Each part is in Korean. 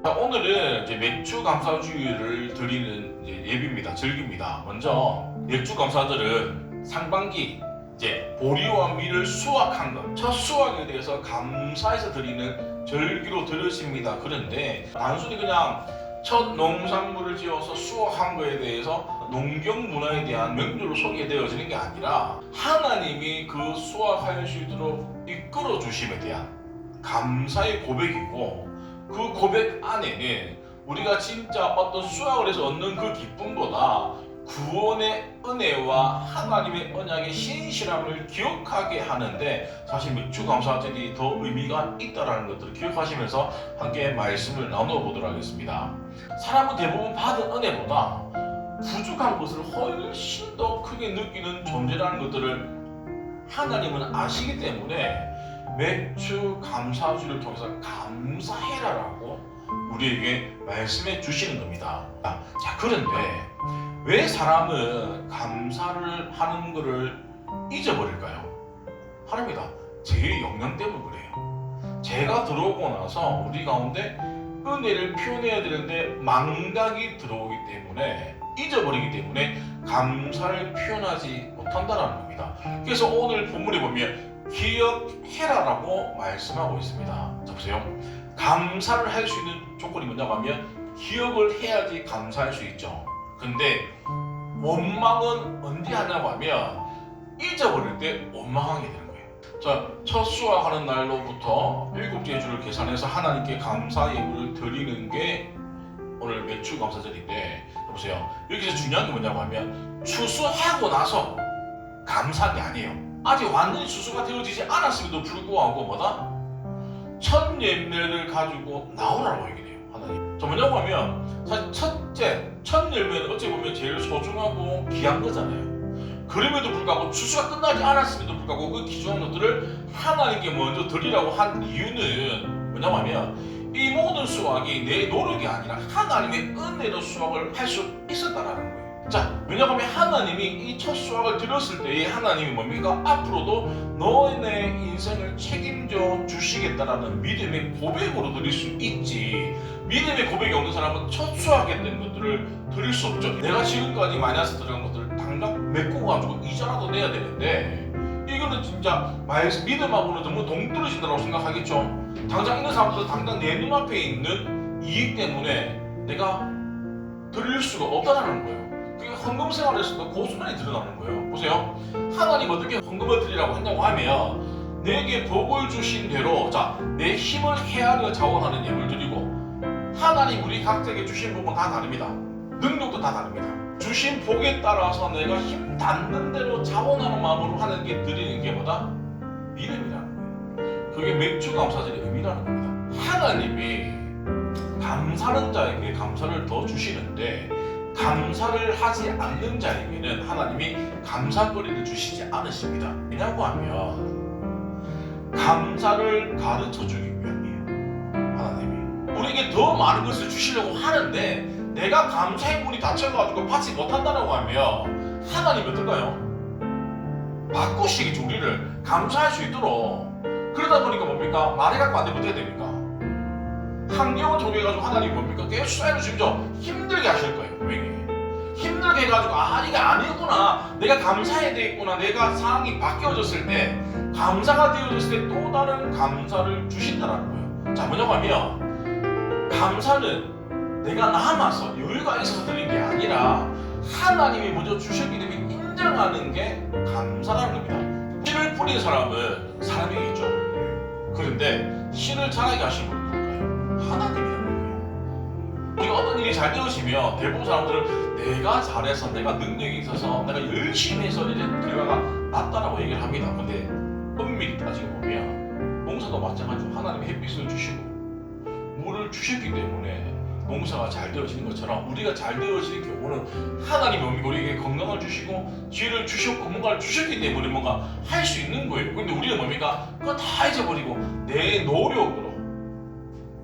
자, 오늘은 이제 맥주 감사주의를 드리는 이제 예비입니다. 절기입니다. 먼저 맥주 감사들은 상반기 이제 보리와 밀을 수확한 것, 첫 수확에 대해서 감사해서 드리는 절기로 들으십니다. 그런데 단순히 그냥 첫 농산물을 지어서 수확한 거에 대해서 농경 문화에 대한 명절로 소개되어지는 게 아니라 하나님이 그 수확할 수 있도록 이끌어 주심에 대한 감사의 고백이고, 그 고백 안에는 우리가 진짜 어떤 수확을 해서 얻는 그 기쁨보다 구원의 은혜와 하나님의 언약의 신실함을 기억하게 하는데 사실 맥주 감사절이 더 의미가 있다는 것들을 기억하시면서 함께 말씀을 나누어 보도록 하겠습니다. 사람은 대부분 받은 은혜보다 부족한 것을 훨씬 더 크게 느끼는 존재라는 것들을 하나님은 아시기 때문에 맥주 감사주를 통해서 감사해라라고 우리에게 말씀해 주시는 겁니다. 자, 그런데 왜 사람은 감사를 하는 것을 잊어버릴까요? 하나님이다. 제 영향 때문에 그래요. 제가 들어오고 나서 우리 가운데 은혜를 표현해야 되는데 망각이 들어오기 때문에, 잊어버리기 때문에 감사를 표현하지 못한다는 겁니다. 그래서 오늘 본문에 보면 기억해라라고 말씀하고 있습니다. 자, 보세요. 감사를 할 수 있는 조건이 뭐냐고 하면 기억을 해야지 감사할 수 있죠. 근데 원망은 언제 하냐고 하면 잊어버릴 때 원망하게 되는 거예요. 자, 첫 수확하는 날로부터 7째 주를 계산해서 하나님께 감사 예물을 드리는 게 오늘 맥주 감사절인데, 보세요. 여기서 중요한 게 뭐냐고 하면 추수하고 나서 감사한 게 아니에요. 아직 완전히 추수가 되어지지 않았음에도 불구하고 뭐다? 첫 열매를 가지고 나오라고 얘기해요. 하나님. 저 뭐냐고 하면 사실 첫 열매는 어찌 보면 제일 소중하고 귀한 거잖아요. 그럼에도 불구하고 추수가 끝나지 않았음에도 불구하고 그 귀중한 것들을 하나님께 먼저 드리라고 한 이유는 뭐냐고 하면 이 모든 수확이 내 노력이 아니라 하나님의 은혜로 수확을 할 수 있었다라는 거예요. 자, 왜냐하면 하나님이 이 첫 수확을 들었을 때에 하나님이 뭡니까? 앞으로도 너의 인생을 책임져 주시겠다라는 믿음의 고백으로 드릴 수 있지, 믿음의 고백이 없는 사람은 첫 수확했던 것들을 드릴 수 없죠. 내가 지금까지 마이너스 들어간 것들을 당장 메꿔가지고 이자라도 내야 되는데, 이거는 진짜 믿음하고는 정말 동떨어진다고 생각하겠죠. 당장 있는 사람들은 당장 내 눈앞에 있는 이익 때문에 내가 드릴 수가 없다는 거예요. 그게 헌금 생활에서도 고스란히 드러나는 거예요. 보세요. 하나님 어떻게 헌금을 드리라고 했냐고 하면 내게 복을 주신 대로, 자, 내 힘을 헤아려 자원하는 예물 드리고, 하나님 우리 각자에게 주신 복은 다 다릅니다. 능력도 다 다릅니다. 주신 복에 따라서 내가 힘 닿는 대로 자원하는 마음으로 하는 게 드리는 게 뭐다? 믿음이라는 거예요. 그게 맥주 감사절의 의미라는 겁니다. 하나님이 감사하는 자에게 감사를 더 주시는데 감사를 하지 않는 자에게는 하나님이 감사거리를 주시지 않으십니다. 왜냐고 하면 감사를 가르쳐 주기 위함이에요. 하나님이 우리에게 더 많은 것을 주시려고 하는데 내가 감사의 문이 닫혀가지고 받지 못한다고 하면 하나님이 어떨까요? 바꾸시겠죠. 우리를 감사할 수 있도록. 그러다 보니까 뭡니까? 말해갖고 안 되면 어떻게 됩니까? 환경을 통해가지고 하나님이 뭡니까? 계속 쌓여를 주죠. 힘들게 하실 거예요. 왜? 힘들게 해가지고 이게 아니구나, 내가 감사해야 되겠구나, 내가 상황이 바뀌어졌을 때, 감사가 되어졌을 때 또 다른 감사를 주신다는 거예요. 자, 뭐냐고 하면 감사는 내가 남아서 여유가 있어서 드린 게 아니라 하나님이 먼저 주셨기 때문에 인정하는 게 감사라는 겁니다. 씨를 뿌린 사람은 사람이겠죠. 그런데 씨를 자라게 하신 분은 누굴까요? 하나님이라는 거예요. 우리가 어떤 일이 잘 되어지면 대부분 사람들은 내가 잘해서, 내가 능력이 있어서, 내가 열심히 해서 이런 결과가 낫다라고 얘기를 합니다. 근데 엄밀히 따지고 보면 농사도 마찬가지로 하나님이 햇빛을 주시고 물을 주셨기 때문에 농사가 잘 되어지는 것처럼 우리가 잘 되어지는 경우는 하나님이 우리에게 건강을 주시고 지혜를 주셨고 뭔가를 주셨기 때문에 뭔가 할 수 있는 거예요. 근데 우리는 뭡니까? 그거 다 잊어버리고 내 노력으로,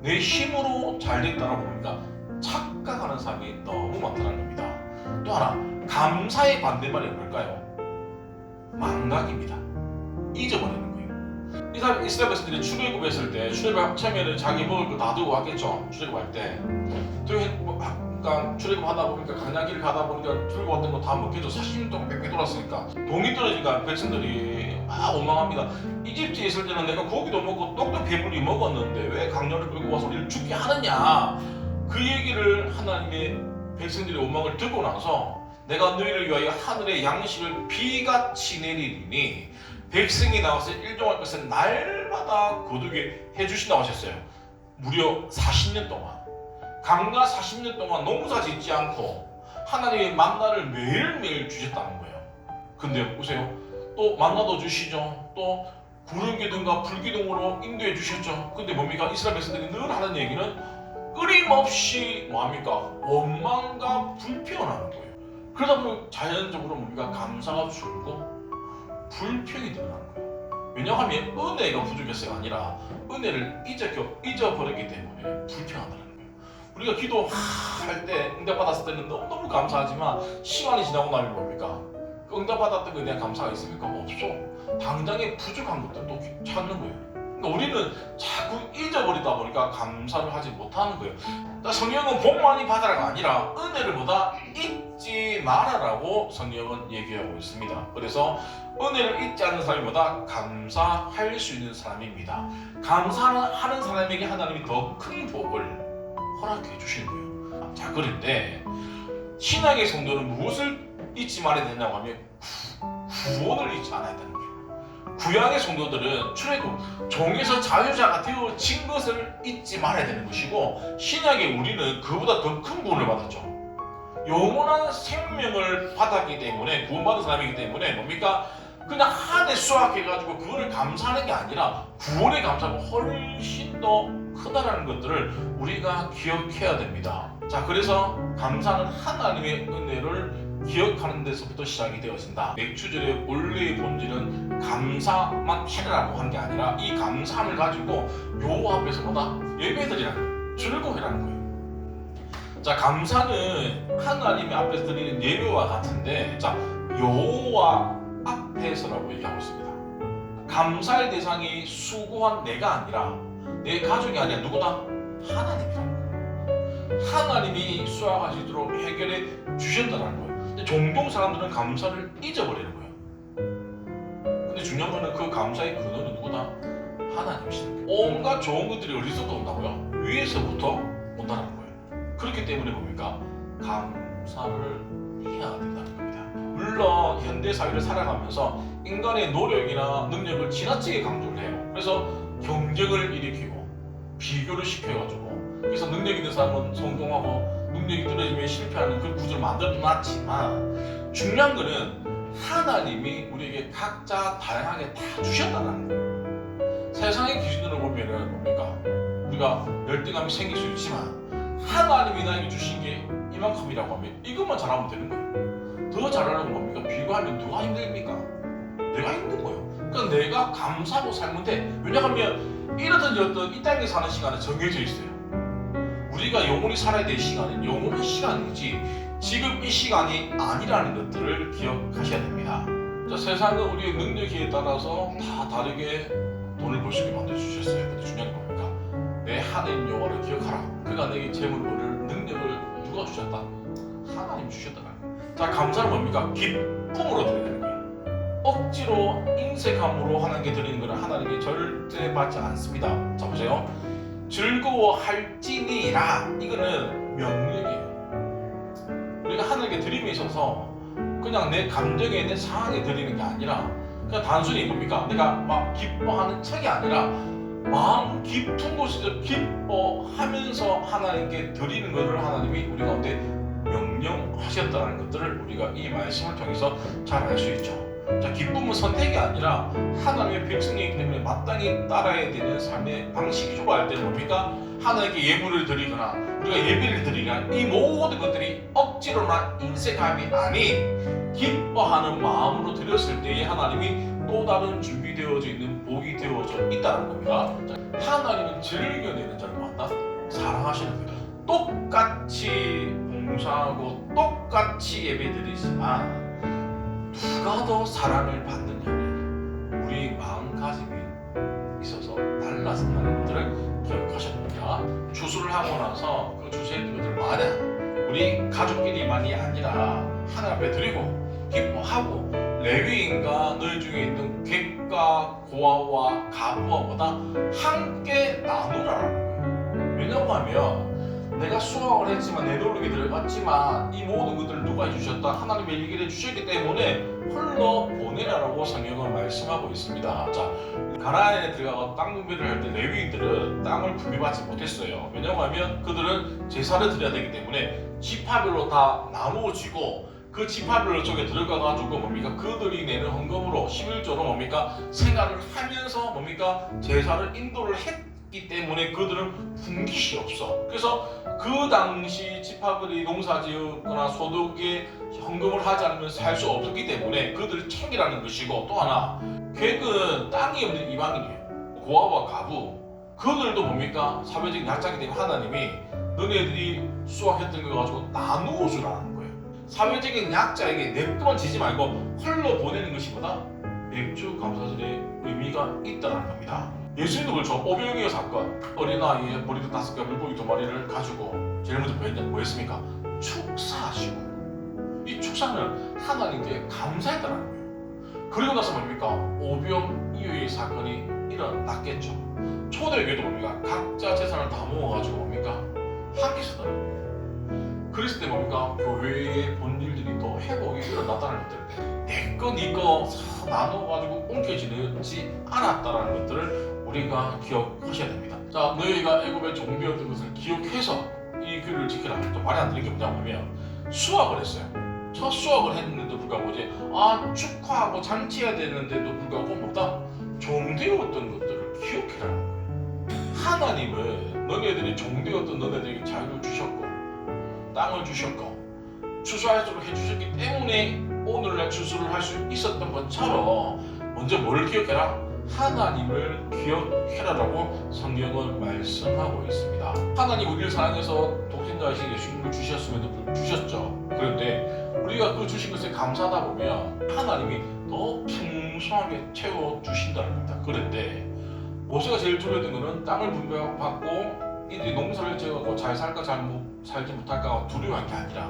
내 힘으로 잘 됐다라고 보니까 착각하는 사람이 너무 많다는 겁니다. 또 하나, 감사의 반대말이 뭘까요? 망각입니다. 잊어버리는 거예요. 이스라엘 백성들이 출애굽했을 때 출애굽 처음에는 자기 먹을 거 다 들고 왔겠죠. 출애굽할 때. 그러니까 출애굽하다 보니까 강야길을 가다 보니까 들고 왔던 거 다 먹겠죠. 40년 동안 빽빽 돌았으니까. 동이 떨어지니까 백성들이 원망합니다. 이집트에 있을 때는 내가 고기도 먹고 떡도 배불리 먹었는데 왜 강야를 끌고 와서 우리를 죽게 하느냐. 그 얘기를 하나님의 백성들의 원망을 듣고 나서 내가 너희를 위하여 하늘의 양식을 비같이 내리니 백성이 나와서 일종할 것은 날마다 거두게 해주신다고 하셨어요. 무려 40년 동안. 강가 40년 동안 농사 짓지 않고 하나님의 만나를 매일매일 주셨다는 거예요. 근데 보세요. 또 만나도 주시죠. 또 구름 기둥과 불 기둥으로 인도해 주셨죠. 근데 뭡니까? 이스라엘 백성들이 늘 하는 얘기는 끊임없이 뭐합니까? 원망과 불평을 하는 거예요. 그러다 보면 자연적으로 뭡니까? 감사가 줄고 불평이 늘어나는 거예요. 왜냐하면 은혜가 부족해서가 아니라 은혜를 잊어버렸기 때문에 불평하다는 거예요. 우리가 기도할 때 응답받았을 때는 너무너무 감사하지만 시간이 지나고 나면 뭡니까? 그 응답받았던 것에 대한 감사가 있습니까? 없어. 당장에 부족한 것들도 찾는 거예요. 그러니까 우리는 자꾸 잊어버리다 보니까 감사를 하지 못하는 거예요. 성경은 복 많이 받아라가 아니라 은혜를 보다 잊지 말아라고 성경은 얘기하고 있습니다. 그래서 은혜를 잊지 않는 사람보다 감사할 수 있는 사람입니다. 감사하는 사람에게 하나님이 더 큰 복을 허락해 주시는 거예요. 자, 그런데 신약의 성도는 무엇을 잊지 말아야 되냐고 하면 구원을 잊지 않아야 되는 거예요. 구약의 성도들은 출애굽 종에서 자유자가 되어진 것을 잊지 말아야 되는 것이고 신약의 우리는 그보다 더 큰 구원을 받았죠. 영원한 생명을 받았기 때문에 구원받은 사람이기 때문에 뭡니까? 그냥 한 해 수확해가지고 그거를 감사하는 게 아니라 구원의 감사가 훨씬 더 크다라는 것들을 우리가 기억해야 됩니다. 자, 그래서 감사는 하나님의 은혜를 기억하는 데서부터 시작이 되어진다. 맥주절의 원래의 본질은 감사만 해라라고 한 게 아니라 이 감사함을 가지고 요 앞에서보다 예배드리라는 거예요. 즐거워해라는 거예요. 자, 감사는 하나님의 앞에서 드리는 예배와 같은데, 자, 여호와 앞에서라고 얘기하고 있습니다. 감사의 대상이 수고한 내가 아니라 내 가족이 아니라 누구다? 하나님이라는 거예요. 하나님이 수확하시도록 해결해 주셨다는 거예요. 근데 종종 사람들은 감사를 잊어버리는 거예요. 근데 중요한 거는 그 감사의 근원은 누구다? 하나님이시는 거예요. 온갖 좋은 것들이 어디서부터 온다고요? 위에서부터 온다는 거예요. 그렇기 때문에 뭡니까? 감사를 해야 된다는 겁니다. 물론 현대 사회를 살아가면서 인간의 노력이나 능력을 지나치게 강조를 해요. 그래서 경쟁을 일으키고 비교를 시켜가지고 그래서 능력 있는 사람은 성공하고 능력이 떨어지면 실패하는 그 구조를 만들어놨지만 중요한 거는 하나님이 우리에게 각자 다양하게 다 주셨다는 거예요. 세상의 기준으로 보면은 뭡니까? 우리가 열등감이 생길 수 있지만 하나님이 나에게 주신 게 이만큼이라고 하면 이것만 잘하면 되는 거예요. 더 잘하려고 뭡니까? 비교하면 누가 힘듭니까? 내가 힘든 거예요. 그러니까 내가 감사하고 살면 돼. 왜냐하면 이렇든 저렇든 이 땅에 사는 시간은 정해져 있어요. 우리가 영원히 살아야 될 시간은 영원한 시간이지 지금 이 시간이 아니라는 것들을 기억하셔야 됩니다. 자, 세상은 우리의 능력에 따라서 다 다르게 돈을 벌 수 있게 만들어주셨어요. 근데 중요한 건 뭡니까? 내 하나님 여호와를 기억하라. 그가 내게 재물을 능력을 누가 주셨다? 하나님 주셨다는 거예요. 자, 감사는 뭡니까? 기쁨으로 드리는 거예요. 억지로 인색함으로 하나님께 드리는 것은 하나님이 절대 받지 않습니다. 자, 보세요. 즐거워할지니라, 이거는 명령이에요. 우리가 하나님께 드림에 있어서 그냥 내 감정에 내 상황에 드리는 게 아니라 그냥 단순히 뭡니까? 내가 막 기뻐하는 척이 아니라 마음 깊은 곳에서 기뻐하면서 하나님께 드리는 것을 하나님이 우리 가운데 명령하셨다는 것들을 우리가 이 말씀을 통해서 잘 알 수 있죠. 자, 기쁨은 선택이 아니라 하나님의 백성이기 때문에 마땅히 따라야 되는 삶의 방식이죠. 할 때는 뭡니까? 하나님께 예물을 드리거나 우리가 예배를 드리거나 이 모든 것들이 억지로나 인색함이 아닌 기뻐하는 마음으로 드렸을 때에 하나님이 또 다른 준비되어져 있는 복이 되어져 있다는 겁니다. 자, 하나님은 즐겨내는 자를 만나 사랑하시는 겁니다. 똑같이 봉사하고 똑같이 예배드리지만 누가 더 사랑을 받느냐는 우리 마음가짐이 달랐다는 것들을 기억하셔야 됩니다. 추수를 하고 나서 그 추수했던 것들을 만약 우리 가족끼리만이 아니라 하나님 앞에 드리고 기뻐하고 레위인과 너희 중에 있는 객과 고아와 가부와보다 함께 나누라라는 거예요. 왜냐고 하면 내가 수확을 했지만 내 노력이 들어갔지만 이 모든 것들을 누가 해주셨다? 하나님의 일기를 해주셨기 때문에 홀로 보내라라고 성경은 말씀하고 있습니다. 자, 가나안에 들어가서 땅 분배를 할 때 레위인들은 땅을 분배받지 못했어요. 왜냐고 하면 그들은 제사를 드려야 되기 때문에 지파별로 다 나누어지고 그 지파별 쪽에 들어가가지고 뭡니까? 그들이 내는 헌금으로 11조로 뭡니까? 생활을 하면서 뭡니까? 제사를 인도를 했기 때문에 그들은 분깃이 없어. 그래서 그 당시 지파들이 농사지었거나 소득에 헌금을 하지 않으면 살 수 없었기 때문에 그들을 챙기라는 것이고, 또 하나 객은 땅이 없는 이방인이에요. 고아와 가부 그들도 뭡니까? 사회적인 약자이기 때문에 하나님이 너네들이 수확했던 거 가지고 나누어 주라는 거예요. 사회적인 약자에게 내 것만 지지 말고 홀로 보내는 것이보다 맥주 감사절의 의미가 있다는 겁니다. 예수님도 그렇죠. 오병이어 사건, 어린아이의 머리도 5개, 물고기 2마리를 가지고 제일 먼저 뭐 했습니까? 축사하시고, 이 축사는 하나님께 감사했다는 거예요. 그리고 나서 뭡니까? 오병이어의 사건이 일어났겠죠. 초대교회도 뭡니까? 각자 재산을 다 모아가지고 뭡니까? 함께 쓰더라고요. 그랬을 때 뭡니까? 교회의 본질들이 더 회복이 일어났다는 것들, 내거 니거 나눠가지고 옮겨지지 않았다는 것들을 우리가 기억하셔야 됩니다. 자, 너희가 애굽의 종비였던 것을 기억해서 이 규례를 지키라. 또 말이 안 되는 게 뭐냐면 수확을 했어요. 첫 수확을 했는데도 불구하고 이제 축하하고 잔치해야 되는데도 불구하고 뭐다? 종되었던 것들을 기억해라는 거예요. 하나님은 너네들이 종되었던 너네들에게 자유를 주셨고 땅을 주셨고 추수할 수 있도록 해주셨기 때문에 오늘날 추수를 할 수 있었던 것처럼 먼저 뭘 기억해라? 하나님을 기억해라라고 성경은 말씀하고 있습니다. 하나님 우리를 사랑해서 독생자이신 예수님을 주셨죠. 그런데 우리가 그 주신 것에 감사하다 보면 하나님이 더 풍성하게 채워주신다는 겁니다. 그런데 모세가 제일 두려웠던 것은 땅을 분배받고 이들이 농사를 지어서 잘 살까 살지 못할까 두려워한 게 아니라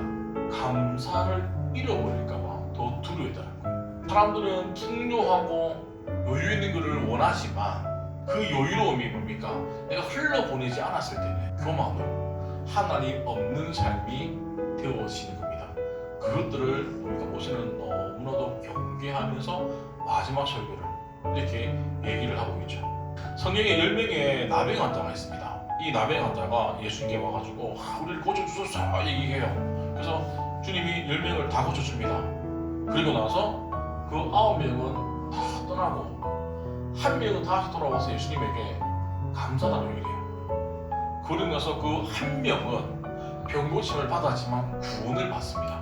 감사를 잃어버릴까봐 더 두려워했다는 거예요. 사람들은 풍요하고 여유 있는 것을 원하지만 그 여유로움이 뭡니까? 내가 흘러보내지 않았을 때는 교만으로 하나님 없는 삶이 되어지는 겁니다. 그것들을 뭡니까? 모세는 너무나도 경계하면서 마지막 설교를 이렇게 얘기를 하고 있죠. 성경에 10명의 나병 환자가 있습니다. 이 나병 환자가 예수님께 와가지고 우리를 고쳐주소서 얘기해요. 그래서 주님이 10명을 다 고쳐줍니다. 그리고 나서 그 9명은 다 떠나고 한 명은 다시 돌아와서 예수님에게 감사하다는 얘기해요. 그러고 나서 그 한 명은 병고침을 받았지만 구원을 받습니다.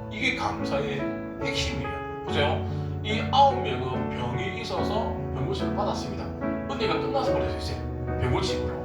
이게 감사의 핵심이에요. 보세요. 이 9명은 병이 있어서 병고침을 받았습니다. 은혜가 끝나서 버려져 있어요. 병고침으로.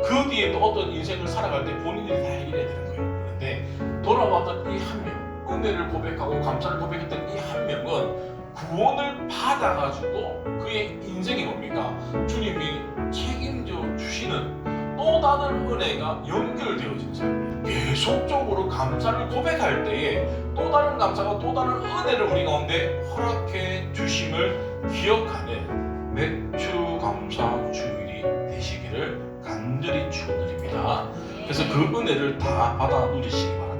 그 뒤에 또 어떤 인생을 살아갈 때 본인들이 다 해결해야 되는 거예요. 그런데 돌아왔던 이 한 명, 은혜를 고백하고 감사를 고백했던 이 한 명은 구원을 받아가지고 그의 인생이 뭡니까? 주님이 책임져 주시는 또 다른 은혜가 연결되어지는 삶이에요. 계속적으로 감사를 고백할 때에 또 다른 감사가 또 다른 은혜를 우리 가운데 허락해 주심을 기억하는 맥주 감사 주일이 되시기를 간절히 축원드립니다. 그래서 그 은혜를 다 받아 누리시기 바랍니다.